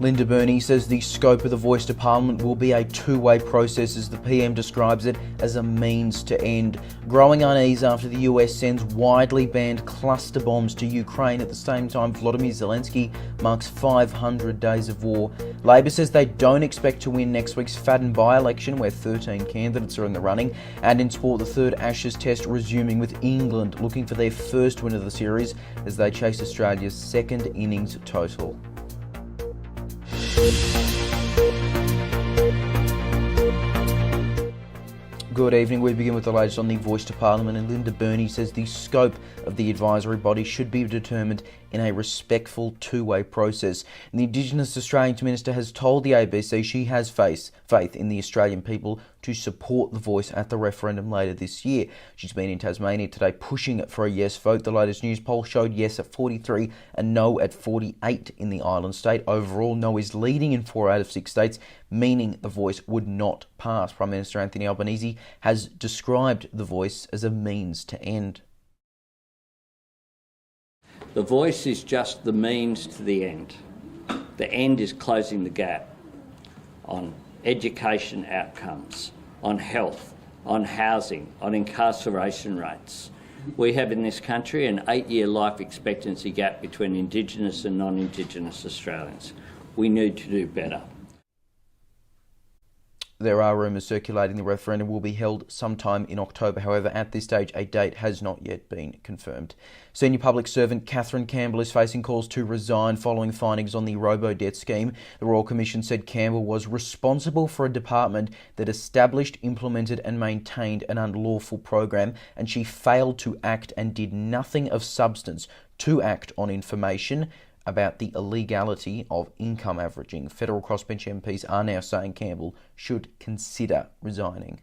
Linda Burney says the scope of the Voice to Parliament will be a two-way process as the PM describes it as a means to end growing unease after the US sends widely banned cluster bombs to Ukraine. At the same time, Volodymyr Zelensky marks 500 days of war. Labor says they don't expect to win next week's Fadden by-election where 13 candidates are in the running. And in sport, the third Ashes test resuming with England looking for their first win of the series as they chase Australia's second innings total. Good evening. We begin with the latest on the Voice to Parliament, and Linda Burney says the scope of the advisory body should be determined in a respectful two-way process. And the Indigenous Australian Minister has told the ABC she has faith in the Australian people to support the Voice at the referendum later this year. She's been in Tasmania today pushing for a yes vote. The latest news poll showed yes at 43 and no at 48 in the island state. Overall, no is leading in 4 out of 6 states, meaning the Voice would not pass. Prime Minister Anthony Albanese has described the Voice as a means to end. The Voice is just the means to the end. The end is closing the gap on education outcomes, on health, on housing, on incarceration rates. We have in this country an 8-year life expectancy gap between Indigenous and non-Indigenous Australians. We need to do better. There are rumours circulating the referendum will be held sometime in October. However, at this stage, a date has not yet been confirmed. Senior public servant Catherine Campbell is facing calls to resign following findings on the robo-debt scheme. The Royal Commission said Campbell was responsible for a department that established, implemented and maintained an unlawful program, and she failed to act and did nothing of substance to act on information about the illegality of income averaging. Federal crossbench MPs are now saying Campbell should consider resigning.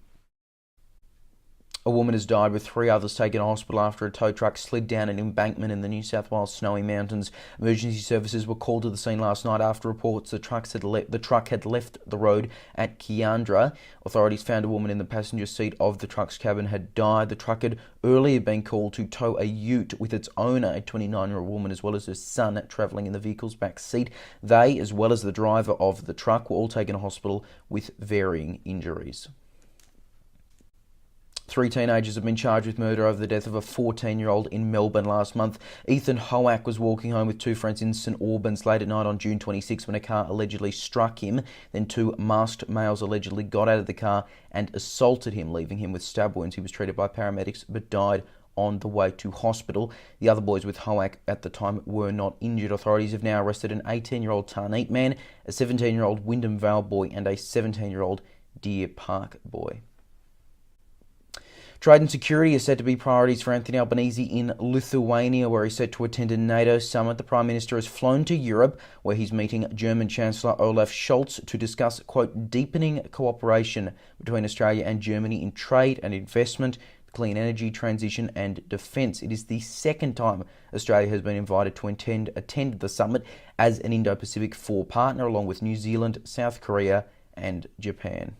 A woman has died with 3 others taken to hospital after a tow truck slid down an embankment in the New South Wales Snowy Mountains. Emergency services were called to the scene last night after reports the truck had left the road at Kiandra. Authorities found a woman in the passenger seat of the truck's cabin had died. The truck had earlier been called to tow a ute with its owner, a 29-year-old woman, as well as her son travelling in the vehicle's back seat. They, as well as the driver of the truck, were all taken to hospital with varying injuries. 3 teenagers have been charged with murder over the death of a 14-year-old in Melbourne last month. Ethan Hoak was walking home with 2 friends in St Albans late at night on June 26 when a car allegedly struck him. Then 2 masked males allegedly got out of the car and assaulted him, leaving him with stab wounds. He was treated by paramedics but died on the way to hospital. The other boys with Hoak at the time were not injured. Authorities have now arrested an 18-year-old Tarneet man, a 17-year-old Wyndham Vale boy and a 17-year-old Deer Park boy. Trade and security are said to be priorities for Anthony Albanese in Lithuania, where he's set to attend a NATO summit. The Prime Minister has flown to Europe, where he's meeting German Chancellor Olaf Scholz to discuss, quote, deepening cooperation between Australia and Germany in trade and investment, clean energy transition and defence. It is the second time Australia has been invited to attend the summit as an Indo-Pacific 4 partner, along with New Zealand, South Korea and Japan.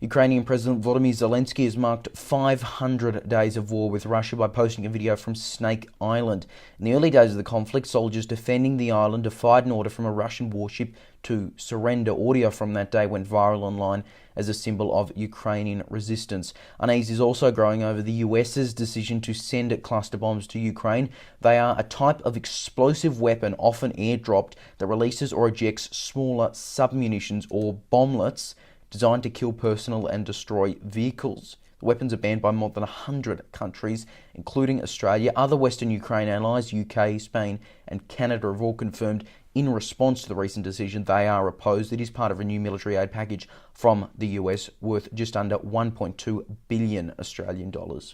Ukrainian President Volodymyr Zelensky has marked 500 days of war with Russia by posting a video from Snake Island. In the early days of the conflict, soldiers defending the island defied an order from a Russian warship to surrender. Audio from that day went viral online as a symbol of Ukrainian resistance. Unease is also growing over the US's decision to send cluster bombs to Ukraine. They are a type of explosive weapon often airdropped that releases or ejects smaller submunitions or bomblets designed to kill personnel and destroy vehicles. The weapons are banned by more than 100 countries, including Australia. Other Western Ukraine allies, UK, Spain and Canada, have all confirmed in response to the recent decision they are opposed. It is part of a new military aid package from the US worth just under 1.2 billion Australian dollars.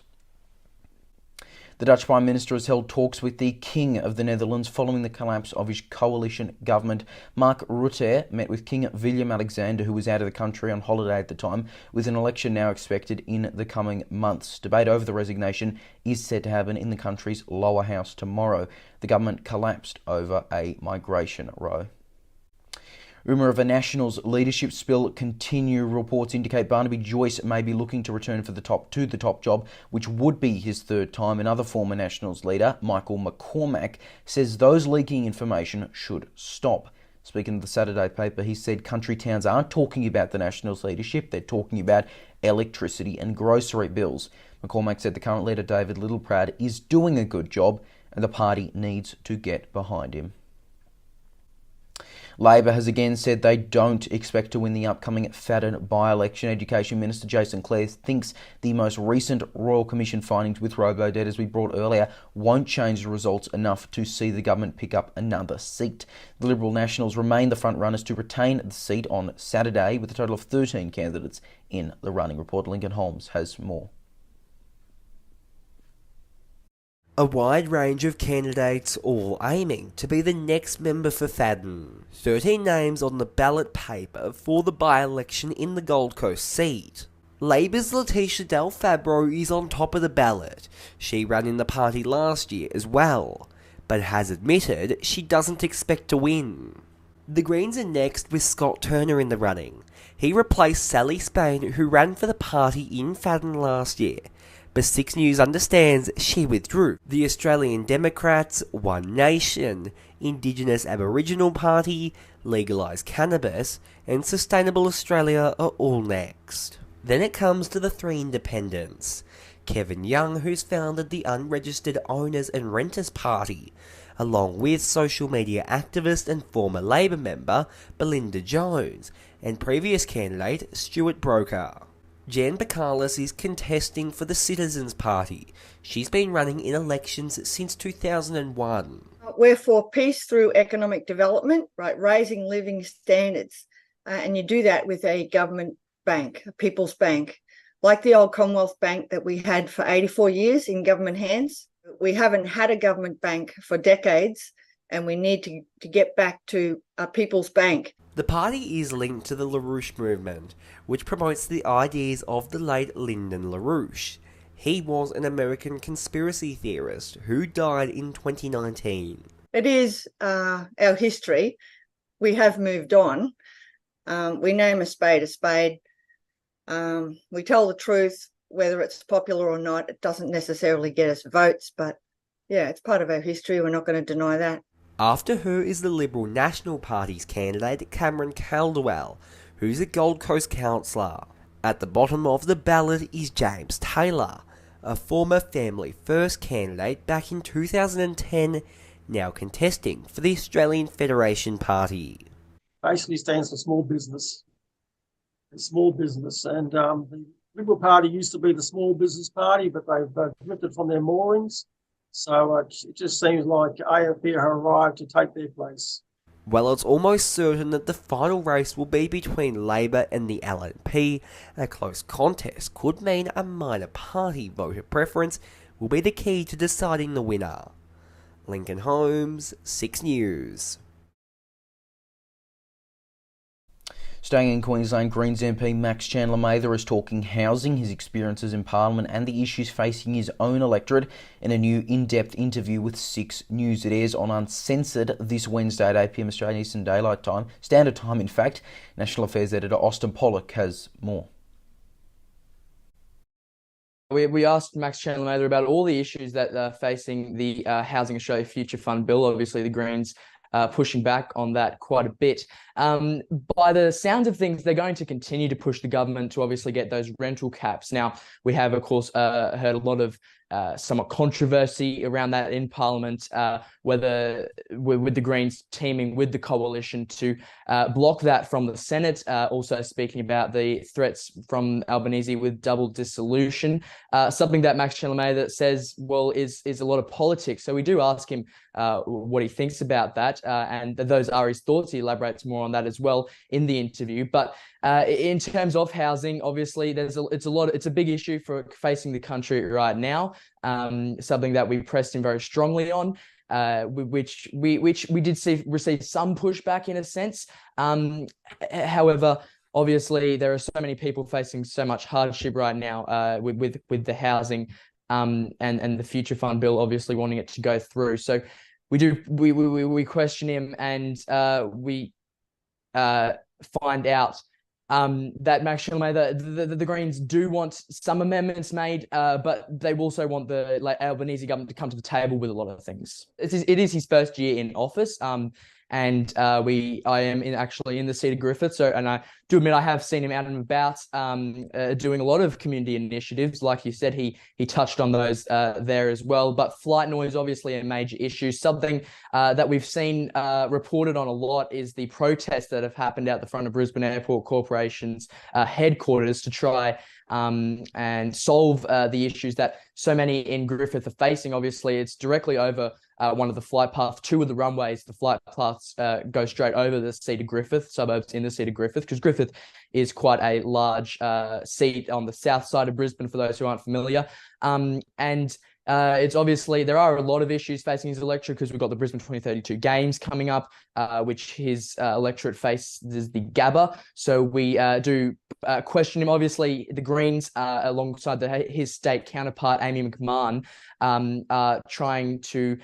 The Dutch Prime Minister has held talks with the King of the Netherlands following the collapse of his coalition government. Mark Rutte met with King Willem-Alexander, who was out of the country on holiday at the time, with an election now expected in the coming months. Debate over the resignation is set to happen in the country's lower house tomorrow. The government collapsed over a migration row. Rumour of a Nationals leadership spill continue. Reports indicate Barnaby Joyce may be looking to return to the top job, which would be his third time. Another former Nationals leader, Michael McCormack, says those leaking information should stop. Speaking to the Saturday paper, he said country towns aren't talking about the Nationals leadership, they're talking about electricity and grocery bills. McCormack said the current leader, David Littleproud, is doing a good job and the party needs to get behind him. Labor has again said they don't expect to win the upcoming Fadden by-election. Education Minister Jason Clare thinks the most recent Royal Commission findings with robo-debt, as we brought earlier, won't change the results enough to see the government pick up another seat. The Liberal Nationals remain the front-runners to retain the seat on Saturday, with a total of 13 candidates in the running. Reporter Lincoln Holmes has more. A wide range of candidates all aiming to be the next member for Fadden. 13 names on the ballot paper for the by-election in the Gold Coast seat. Labor's Letitia Del Fabro is on top of the ballot. She ran in the party last year as well, but has admitted she doesn't expect to win. The Greens are next with Scott Turner in the running. He replaced Sally Spain, who ran for the party in Fadden last year, but Six News understands she withdrew. The Australian Democrats, One Nation, Indigenous Aboriginal Party, Legalise Cannabis, and Sustainable Australia are all next. Then it comes to the three independents. Kevin Young, who's founded the Unregistered Owners and Renters Party, along with social media activist and former Labor member Belinda Jones, and previous candidate Stuart Broker. Jan Bakalis is contesting for the Citizens Party. She's been running in elections since 2001. We're for peace through economic development, right? Raising living standards. And you do that with a government bank, a people's bank, like the old Commonwealth Bank that we had for 84 years in government hands. We haven't had a government bank for decades, and we need to get back to a people's bank. The party is linked to the LaRouche movement, which promotes the ideas of the late Lyndon LaRouche. He was an American conspiracy theorist who died in 2019. It is our history. We have moved on. We name a spade a spade. We tell the truth, whether it's popular or not. It doesn't necessarily get us votes, but yeah, it's part of our history. We're not going to deny that. After her is the Liberal National Party's candidate Cameron Caldwell, who's a Gold Coast councillor. At the bottom of the ballot is James Taylor, a former Family First candidate back in 2010, now contesting for the Australian Federation Party. Basically stands for small business. And the Liberal Party used to be the small business party, but they've drifted from their moorings. So it just seems like AFP have arrived to take their place. Well, it's almost certain that the final race will be between Labor and the LNP. A close contest could mean a minor party voter preference will be the key to deciding the winner. Lincoln Holmes, 6 News. Staying in Queensland, Greens MP Max Chandler Mather is talking housing, his experiences in Parliament and the issues facing his own electorate in a new in-depth interview with 6 News. It airs on Uncensored this Wednesday at 8 p.m. Australian Eastern Daylight Time, Standard Time in fact. National Affairs Editor Austin Pollock has more. We asked Max Chandler Mather about all the issues that are facing the Housing Australia Future Fund bill. Obviously, the Greens pushing back on that quite a bit. By the sounds of things, they're going to continue to push the government to obviously get those rental caps. Now, we have, of course, heard a lot of somewhat controversy around that in Parliament, whether with the Greens teaming with the coalition to block that from the Senate, also speaking about the threats from Albanese with double dissolution, something that Max Chandler Mather says, well, is a lot of politics. So we do ask him what he thinks about that, and those are his thoughts. He elaborates more on that as well in the interview. But in terms of housing, obviously, it's a big issue for facing the country right now. Something that we pressed him very strongly on, which we did receive some pushback in a sense. However, obviously, there are so many people facing so much hardship right now with the housing and the Future Fund bill, obviously wanting it to go through. So we question him, and we find out that Max Shelmaker, the Greens do want some amendments made, but they also want the Albanese government to come to the table with a lot of things. It is his first year in office, and I am actually in the seat of Griffith. So, and I do admit I have seen him out and about, doing a lot of community initiatives. Like you said, he touched on those there as well. But flight noise, obviously a major issue. Something that we've seen reported on a lot is the protests that have happened out the front of Brisbane Airport Corporation's headquarters to try and solve the issues that so many in Griffith are facing. Obviously, it's directly over one of the flight paths. Two of the runways, the flight paths go straight over the seat of Griffith, suburbs in the seat of Griffith, because Griffith is quite a large seat on the south side of Brisbane, for those who aren't familiar. It's obviously, there are a lot of issues facing his electorate, because we've got the Brisbane 2032 Games coming up, which his electorate faces the Gabba. So we do question him. Obviously, the Greens, alongside his state counterpart, Amy McMahon, are trying to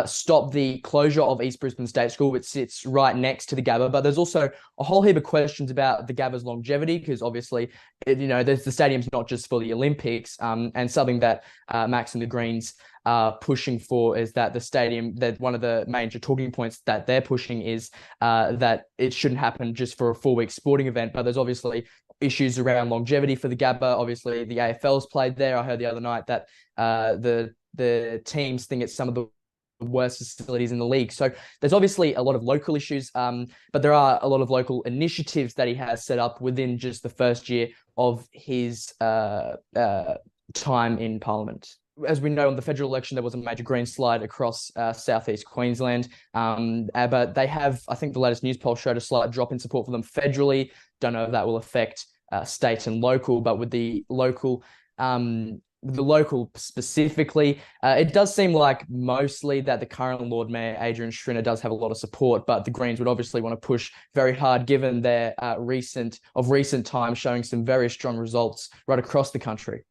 stop the closure of East Brisbane State School, which sits right next to the Gabba. But there's also a whole heap of questions about the Gabba's longevity, because obviously, the stadium's not just for the Olympics, and something that Max and the Greens are pushing for is that the stadium, that one of the major talking points that they're pushing is that it shouldn't happen just for a 4-week sporting event. But there's obviously issues around longevity for the Gabba. Obviously, the AFL's played there. I heard the other night that the teams think it's some of the worst facilities in the league. So there's obviously a lot of local issues, but there are a lot of local initiatives that he has set up within just the first year of his time in Parliament. As we know, in the federal election, there was a major Green slide across southeast Queensland. But they have, I think the latest news poll showed a slight drop in support for them federally. Don't know if that will affect state and local, but with the local specifically, it does seem like mostly that the current Lord Mayor, Adrian Schrinner, does have a lot of support, but the Greens would obviously want to push very hard, given their recent times showing some very strong results right across the country.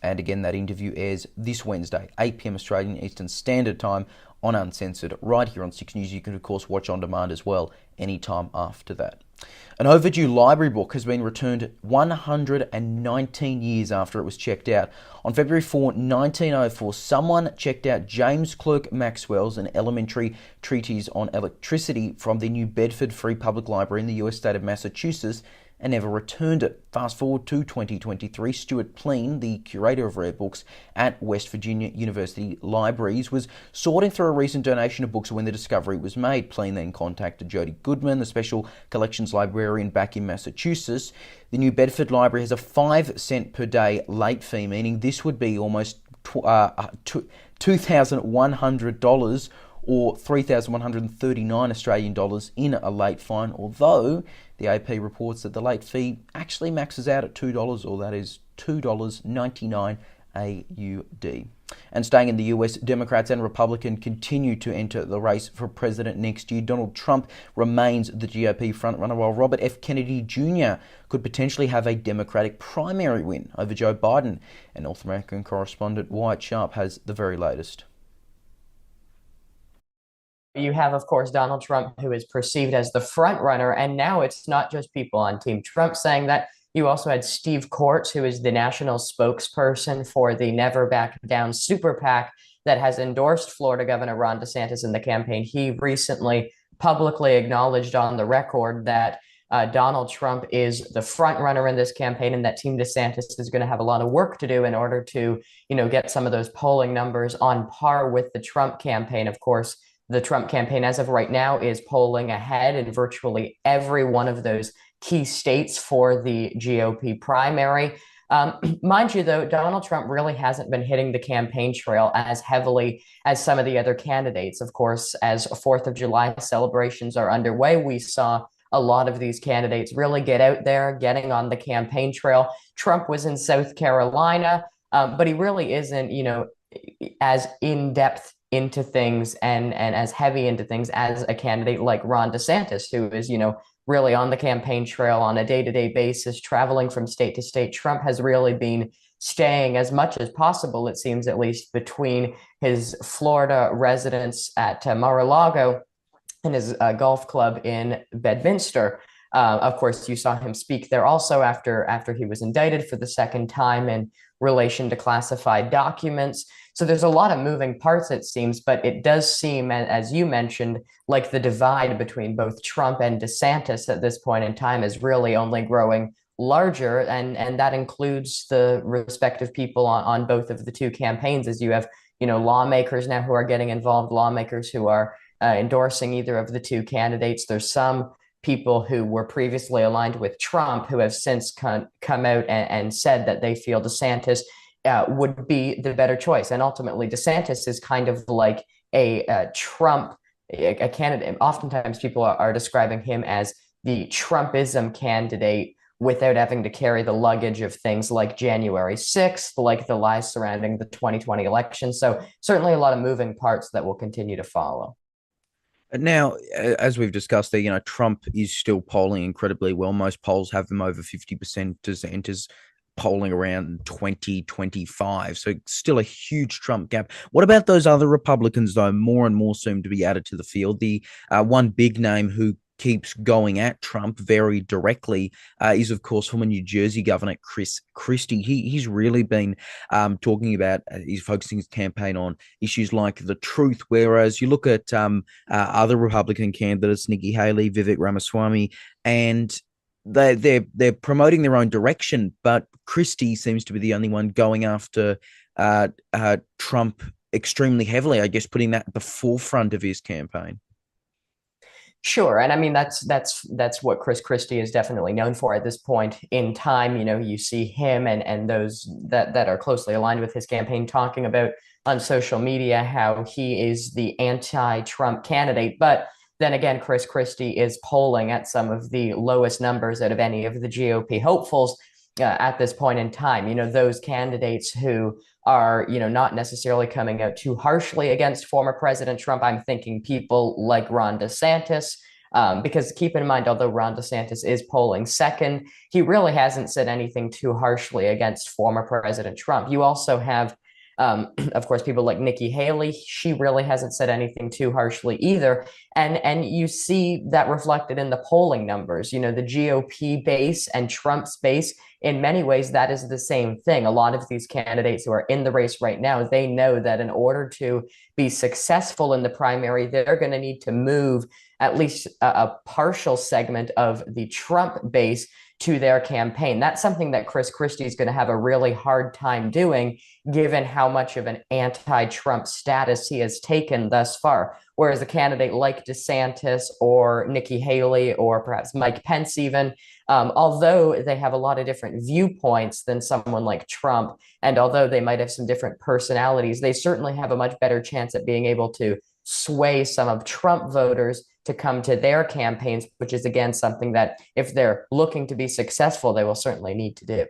And again, that interview airs this Wednesday, 8 p.m. Australian Eastern Standard Time on Uncensored, right here on 6 News. You can, of course, watch on demand as well anytime after that. An overdue library book has been returned 119 years after it was checked out. On February 4, 1904, someone checked out James Clerk Maxwell's An Elementary Treatise on Electricity from the New Bedford Free Public Library in the US state of Massachusetts and never returned it. Fast forward to 2023, Stuart Pleen, the curator of rare books at West Virginia University Libraries, was sorting through a recent donation of books when the discovery was made. Pleen then contacted Jody Goodman, the special collections librarian back in Massachusetts. The New Bedford Library has a 5 cent per day late fee, meaning this would be almost $2,100 or 3,139 Australian dollars in a late fine, although the AP reports that the late fee actually maxes out at $2, or that is $2.99 AUD. And staying in the US, Democrats and Republicans continue to enter the race for president next year. Donald Trump remains the GOP frontrunner, while Robert F. Kennedy Jr. could potentially have a Democratic primary win over Joe Biden. And North American correspondent Wyatt Sharp has the very latest. You have, of course, Donald Trump, who is perceived as the front runner. And now it's not just people on Team Trump saying that. You also had Steve Kortz, who is the national spokesperson for the Never Back Down super PAC that has endorsed Florida Governor Ron DeSantis in the campaign. He recently publicly acknowledged on the record that Donald Trump is the front runner in this campaign, and that Team DeSantis is going to have a lot of work to do in order to, get some of those polling numbers on par with the Trump campaign. Of course, the Trump campaign, as of right now, is polling ahead in virtually every one of those key states for the GOP primary. Mind you, though, Donald Trump really hasn't been hitting the campaign trail as heavily as some of the other candidates. Of course, as 4th of July celebrations are underway, we saw a lot of these candidates really get out there, getting on the campaign trail. Trump was in South Carolina, but he really isn't, as in-depth into things and as heavy into things as a candidate like Ron DeSantis, who is, really on the campaign trail on a day-to-day basis, traveling from state to state. Trump has really been staying as much as possible, it seems, at least, between his Florida residence at Mar-a-Lago in his golf club in Bedminster. Of course, you saw him speak there also after he was indicted for the second time in relation to classified documents. So there's a lot of moving parts, it seems, but it does seem, as you mentioned, like the divide between both Trump and DeSantis at this point in time is really only growing larger, and that includes the respective people on both of the two campaigns, as you have, lawmakers now who are getting involved, lawmakers who are endorsing either of the two candidates. There's some people who were previously aligned with Trump who have since come out and said that they feel DeSantis would be the better choice. And ultimately, DeSantis is kind of like a Trump, a candidate. Oftentimes, people are describing him as the Trumpism candidate without having to carry the luggage of things like January 6th, like the lies surrounding the 2020 election. So certainly a lot of moving parts that will continue to follow. Now, as we've discussed there, Trump is still polling incredibly well. Most polls have him over 50%. DeSantis polling around 20, 25. So still a huge Trump gap. What about those other Republicans, though? More and more seem to be added to the field. The one big name who keeps going at Trump very directly is, of course, former New Jersey Governor Christie. He's really been talking about, he's focusing his campaign on issues like the truth, whereas you look at other Republican candidates, Nikki Haley, Vivek Ramaswamy, and they're promoting their own direction, but Christie seems to be the only one going after Trump extremely heavily, I guess, putting that at the forefront of his campaign. Sure, and I mean that's what Chris Christie is definitely known for at this point in time. You see him and those that are closely aligned with his campaign talking about on social media how he is the anti-Trump candidate. But then again, Chris Christie is polling at some of the lowest numbers out of any of the GOP hopefuls at this point in time. Those candidates who are, not necessarily coming out too harshly against former President Trump. I'm thinking people like Ron DeSantis, because keep in mind, although Ron DeSantis is polling second, he really hasn't said anything too harshly against former President Trump. You also have, of course, people like Nikki Haley. She really hasn't said anything too harshly either. And you see that reflected in the polling numbers. The GOP base and Trump's base, in many ways, that is the same thing. A lot of these candidates who are in the race right now, they know that in order to be successful in the primary, they're going to need to move at least a partial segment of the Trump base to their campaign. That's something that Chris Christie is going to have a really hard time doing, given how much of an anti-Trump status he has taken thus far. Whereas a candidate like DeSantis or Nikki Haley or perhaps Mike Pence even, although they have a lot of different viewpoints than someone like Trump, and although they might have some different personalities, they certainly have a much better chance at being able to sway some of Trump voters to come to their campaigns, which is, again, something that if they're looking to be successful, they will certainly need to do.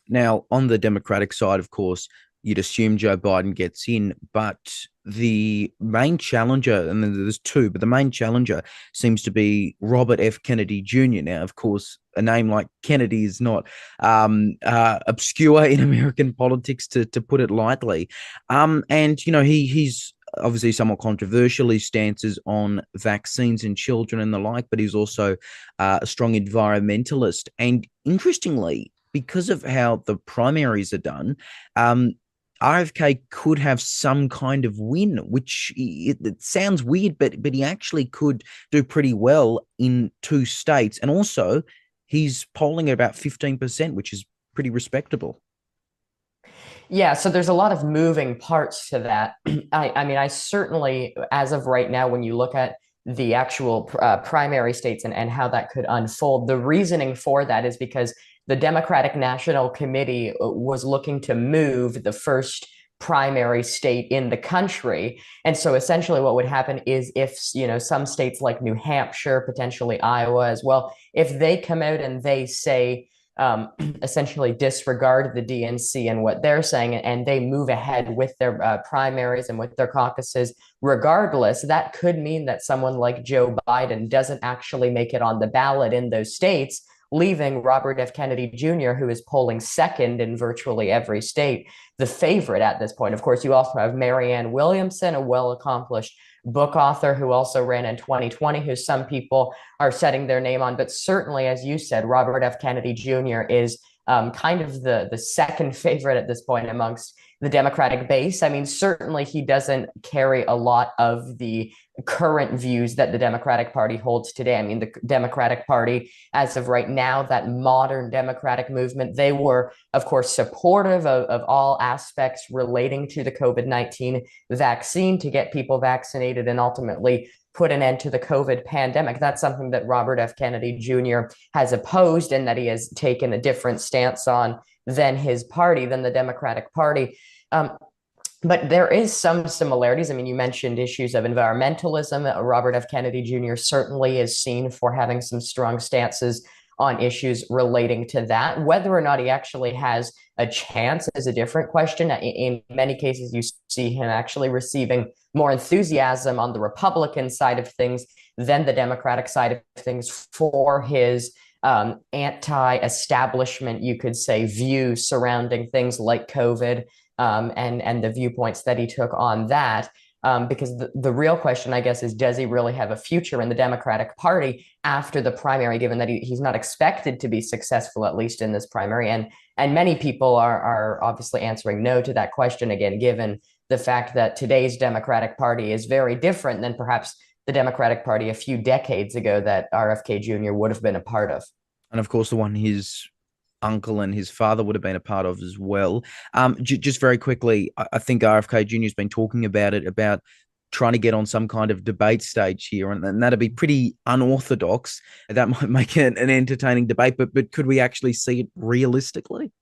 Now, on the Democratic side, of course, you'd assume Joe Biden gets in, but the main challenger, and there's two, but the main challenger seems to be Robert F. Kennedy Jr. Now, of course, a name like Kennedy is not obscure in American politics, to put it lightly. And, he's obviously somewhat controversial, his stances on vaccines in children and the like, but he's also a strong environmentalist. And interestingly, because of how the primaries are done, RFK could have some kind of win, which it sounds weird, but he actually could do pretty well in two states. And also, he's polling at about 15%, which is pretty respectable. Yeah, so there's a lot of moving parts to that. I mean, I certainly, as of right now, when you look at the actual primary states and how that could unfold, the reasoning for that is because the Democratic National Committee was looking to move the first primary state in the country. And so essentially what would happen is if, some states like New Hampshire, potentially Iowa as well, if they come out and they say, essentially disregard the DNC and what they're saying, and they move ahead with their primaries and with their caucuses regardless, that could mean that someone like Joe Biden doesn't actually make it on the ballot in those states, leaving Robert F. Kennedy Jr., who is polling second in virtually every state, the favorite at this point. Of course, you also have Marianne Williamson, a well-accomplished book author who also ran in 2020, who some people are setting their name on. But certainly, as you said, Robert F. Kennedy Jr. is kind of the second favorite at this point amongst the Democratic base. I mean, certainly he doesn't carry a lot of the current views that the Democratic Party holds today. I mean, the Democratic Party, as of right now, that modern Democratic movement, they were, of course, supportive of all aspects relating to the COVID-19 vaccine to get people vaccinated and ultimately put an end to the COVID pandemic. That's something that Robert F. Kennedy Jr. has opposed and that he has taken a different stance on than his party, than the Democratic Party. But there is some similarities. I mean, you mentioned issues of environmentalism. Robert F. Kennedy Jr. certainly is seen for having some strong stances on issues relating to that. Whether or not he actually has a chance is a different question. In many cases, you see him actually receiving more enthusiasm on the Republican side of things than the Democratic side of things for his anti-establishment, you could say, view surrounding things like COVID and the viewpoints that he took on that. Because the real question, I guess, is does he really have a future in the Democratic Party after the primary, given that he's not expected to be successful, at least in this primary? And many people are obviously answering no to that question, again, given the fact that today's Democratic Party is very different than perhaps the Democratic Party a few decades ago that RFK Jr. would have been a part of. And of course, the one his uncle and his father would have been a part of as well. Just very quickly, I think RFK Jr. has been talking about it, about trying to get on some kind of debate stage here, and that'd be pretty unorthodox. That might make it an entertaining debate, but could we actually see it realistically?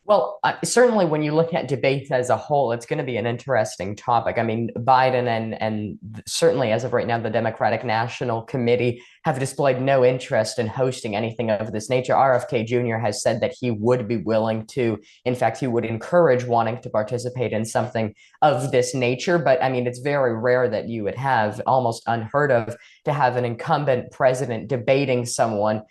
Well, certainly when you look at debate as a whole, it's going to be an interesting topic. I mean, Biden and certainly as of right now, the Democratic National Committee have displayed no interest in hosting anything of this nature. RFK Jr. has said that he would be willing to, in fact, he would encourage wanting to participate in something of this nature. But I mean, it's very rare that you would have, almost unheard of, to have an incumbent president debating someone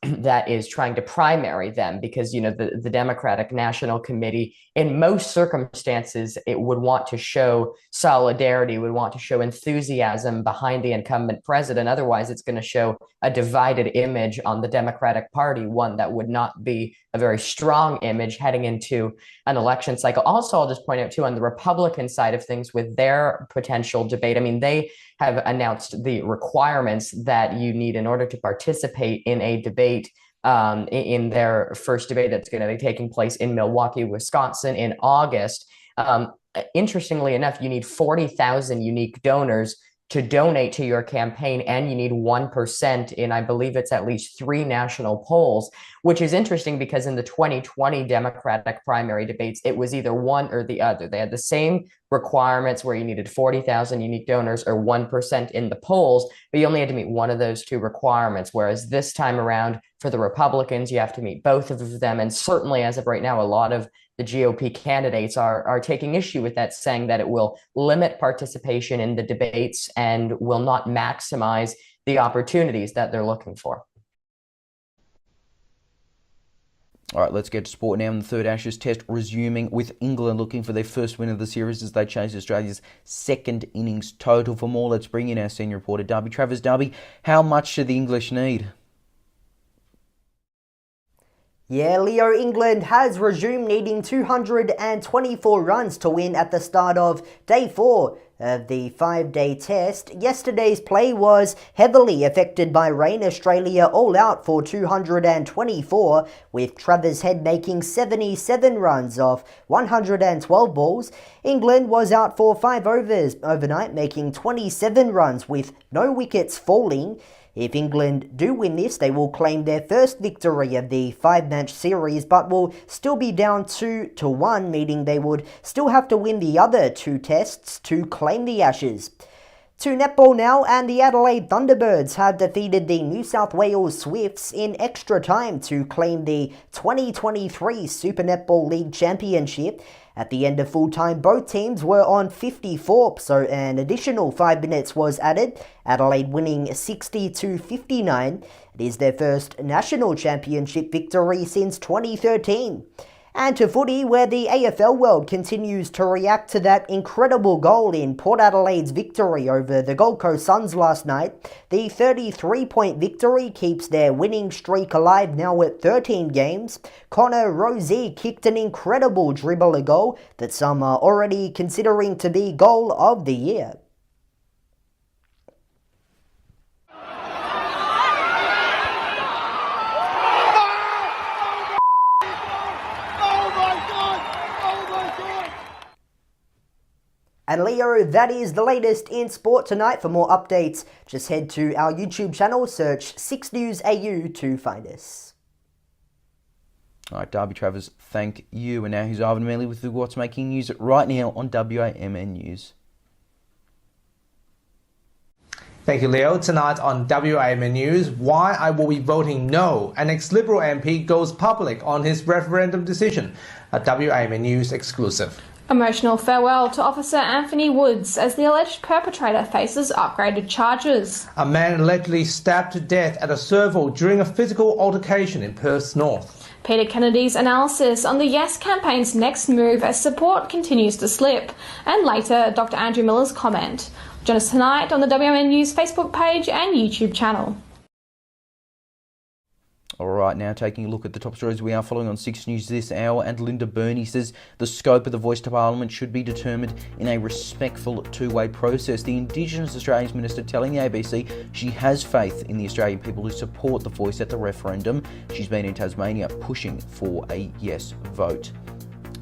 that is trying to primary them, because, you know, the Democratic National Committee, in most circumstances, it would want to show solidarity, would want to show enthusiasm behind the incumbent president. Otherwise, it's going to show a divided image on the Democratic Party, one that would not be a very strong image heading into an election cycle. Also, I'll just point out, too, on the Republican side of things with their potential debate, I mean, they have announced the requirements that you need in order to participate in a debate in their first debate that's going to be taking place in Milwaukee, Wisconsin in August. Interestingly enough, you need 40,000 unique donors to donate to your campaign, and you need 1% in, I believe it's at least 3 national polls, which is interesting because in the 2020 Democratic primary debates, it was either one or the other. They had the same requirements where you needed 40,000 unique donors or 1% in the polls, but you only had to meet one of those 2 requirements. Whereas this time around, for the Republicans, you have to meet both of them. And certainly, as of right now, a lot of the GOP candidates are taking issue with that, saying that it will limit participation in the debates and will not maximize the opportunities that they're looking for. All right, let's get to sport now. In the third Ashes Test resuming, with England looking for their first win of the series as they chase Australia's second innings total. For more, let's bring in our senior reporter, Darby Travers. Darby, how much do the English need? Yeah, Leo, England has resumed needing 224 runs to win at the start of day 4 of the 5-day test. Yesterday's play was heavily affected by rain. Australia all out for 224, with Travers Head making 77 runs off 112 balls. England was out for 5 overs overnight, making 27 runs with no wickets falling. If England do win this, they will claim their first victory of the 5-match series, but will still be down 2-1, meaning they would still have to win the other 2 tests to claim the Ashes. To netball now, and the Adelaide Thunderbirds have defeated the New South Wales Swifts in extra time to claim the 2023 Super Netball League Championship. At the end of full time, both teams were on 54, so an additional 5 minutes was added, Adelaide winning 60-59. It is their first national championship victory since 2013. And to footy, where the AFL world continues to react to that incredible goal in Port Adelaide's victory over the Gold Coast Suns last night. The 33-point victory keeps their winning streak alive now at 13 games. Connor Rozee kicked an incredible dribbler goal that some are already considering to be goal of the year. And Leo, that is the latest in sport tonight. For more updates, just head to our YouTube channel, search SIXNewsAU to find us. All right, Darby Travers, thank you. And now here's Ivan Mealy with what's making news right now on WAMN News. Thank you, Leo. Tonight on WAMN News, why I will be voting no. An ex-Liberal MP goes public on his referendum decision. A WAMN News exclusive. Emotional farewell to Officer Anthony Woods as the alleged perpetrator faces upgraded charges. A man allegedly stabbed to death at a servo during a physical altercation in Perth's north. Peter Kennedy's analysis on the Yes campaign's next move as support continues to slip. And later, Dr. Andrew Miller's comment. Join us tonight on the WAMN News Facebook page and YouTube channel. All right, now taking a look at the top stories we are following on 6 News this hour, and Linda Burney says the scope of the Voice to Parliament should be determined in a respectful two-way process. The Indigenous Australians Minister telling the ABC she has faith in the Australian people who support the Voice at the referendum. She's been in Tasmania pushing for a yes vote.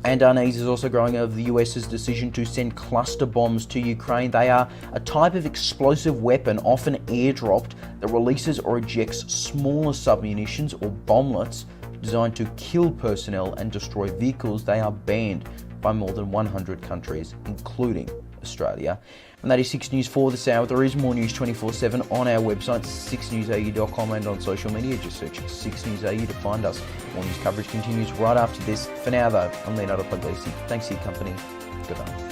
And Unease is also growing over the US's decision to send cluster bombs to Ukraine. They are a type of explosive weapon, often airdropped, that releases or ejects smaller submunitions or bomblets designed to kill personnel and destroy vehicles. They are banned by more than 100 countries, including Australia. And that is 6 News for this hour. There is more news 24/7 on our website, 6newsau.com, and on social media. Just search 6NewsAU to find us. More news coverage continues right after this. For now, though, I'm Leonardo Puglisi. Thanks for your company. Goodbye.